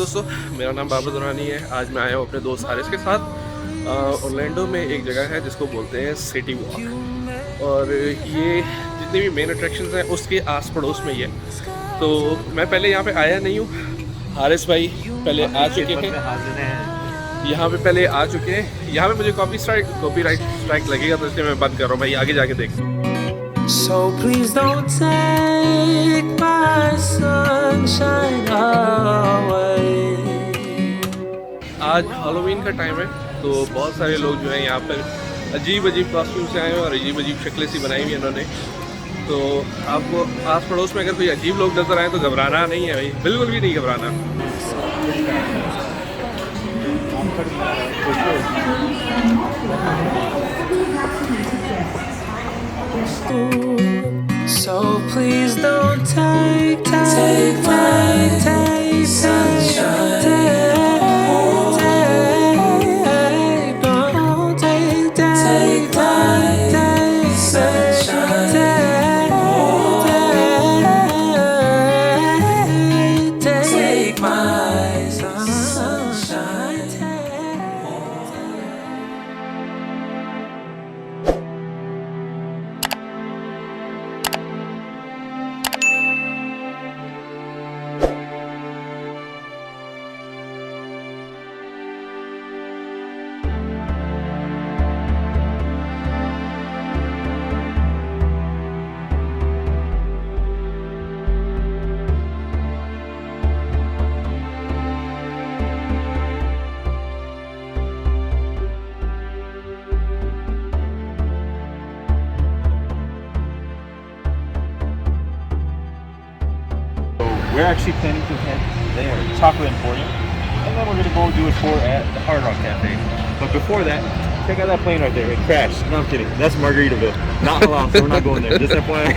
दोस्तों, मेरा नाम बाबर दुरानी है। आज मैं आया हूँ अपने दोस्त हारिस के साथ ओरलैंडो में एक जगह है जिसको बोलते हैं सिटी वॉक, और ये जितनी भी मेन अट्रैक्शंस हैं उसके आस पड़ोस में ही है। तो मैं पहले यहाँ पे आया नहीं हूँ, हारिस भाई पहले आ चुके हैं यहाँ पे, पहले आ चुके हैं यहाँ पे। मुझे कॉपीराइट स्ट्राइक लगेगा तो इसलिए मैं बंद कर रहा हूँ भाई, आगे जाके देखते हैं। So please don't take my sunshine away. आज हैलोवीन का टाइम है तो बहुत सारे लोग जो हैं यहाँ पर अजीब अजीब कॉस्ट्यूम से आए हैं और अजीब अजीब शक्लें सी बनाई हुई हैं इन्होंने। तो आपको आस पड़ोस में अगर कोई अजीब लोग नज़र आए तो घबराना नहीं है भाई, बिल्कुल भी नहीं घबराना। So please don't take my sunshine. We're actually planning to head there, Chocolate Emporium, and then we're gonna go do a tour at the Hard Rock Cafe. But before that, check out that plane right there. It crashed. No, I'm kidding. That's Margaritaville. Not halal, so we're not going there. Just FYI.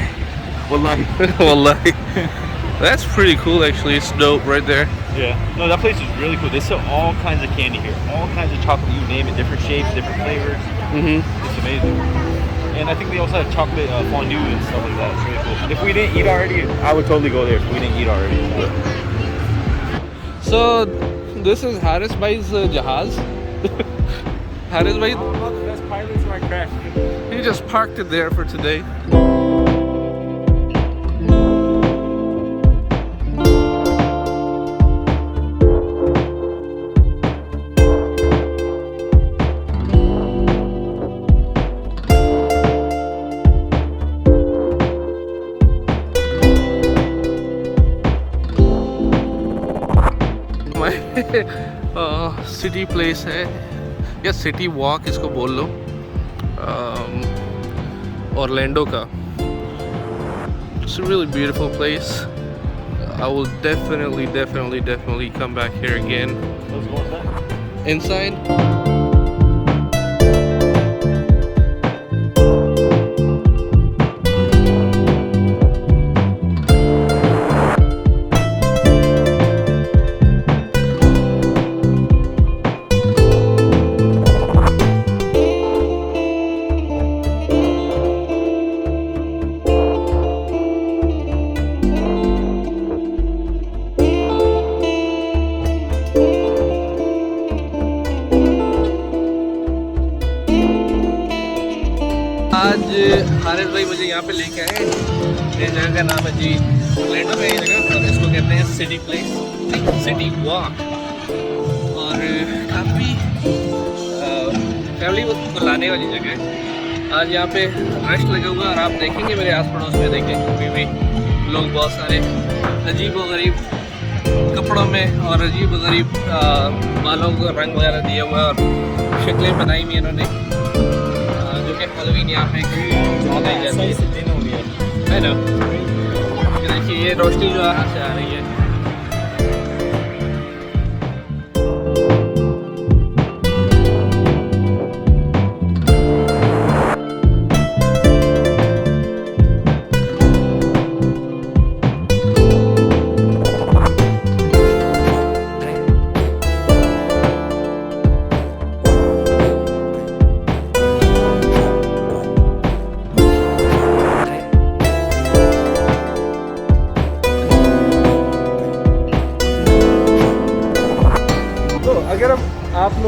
Wallahi. Wallahi. That's pretty cool actually. It's dope right there. Yeah. No, that place is really cool. They sell all kinds of candy here. All kinds of chocolate, you name it. Different shapes, different flavors. It's amazing. And I think they also have chocolate fondue and stuff like that. It's really cool. If we didn't eat already, I would totally go there if we didn't eat already. So this is Haris bhai's jahaz. Haris bhai, One of the best pilots where I crashed. he just parked it there for today. City place है या city walk इसको बोल लो, Orlando का। It's a really beautiful place. I will definitely come back here again. Let's go inside. Inside. आज हारिस भाई मुझे यहाँ पे लेके आए। ये जगह का नाम है जी ओरलैंडो में, ये जगह, और इसको कहते हैं सिटी प्लेस, सिटी वॉक। और काफ़ी फैमिली को लाने वाली जगह है। आज यहाँ पे रश लगा हुआ है और आप देखेंगे मेरे आस पड़ोस में, देखें अभी भी लोग बहुत सारे अजीब व गरीब कपड़ों में और अजीब व गरीब बालों को रंग वगैरह दिया हुआ है और शक्लें बनाई हुई इन्होंने, जो कि हैलोवीन यहाँ पे मनाई जाती है ना। देखिए ये रोशनी जो यहाँ से आ रही है।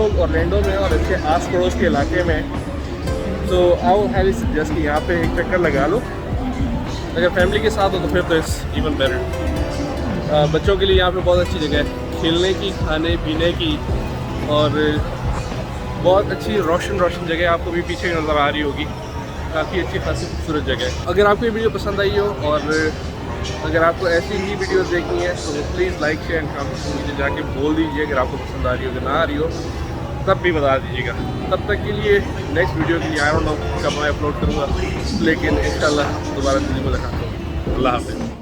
लोग ऑरलैंडो में और इसके आस पड़ोस के इलाके में, तो आई विल हाईली सजेस्ट कि यहाँ पे एक चक्कर लगा लो। अगर फैमिली के साथ हो तो फिर तो इट्स इवन बेटर। बच्चों के लिए यहाँ पे बहुत अच्छी जगह है खेलने की, खाने पीने की, और बहुत अच्छी रोशन जगह आपको भी पीछे नज़र आ रही होगी। काफ़ी अच्छी खासी खूबसूरत जगह है। अगर आपको ये वीडियो पसंद आई हो और अगर आपको ऐसी ही वीडियोस देखनी है तो please like share and comment मुझे जाके बोल दीजिए। अगर आपको पसंद आ रही हो, अगर ना आ रही हो तब भी बता दीजिएगा। तब तक के लिए नेक्स्ट वीडियो के लिए आई डोंट नो कब मैं अपलोड करूँगा, लेकिन इंशाल्लाह दोबारा से मुलाकात होगी। अल्लाह हाफ़िज़।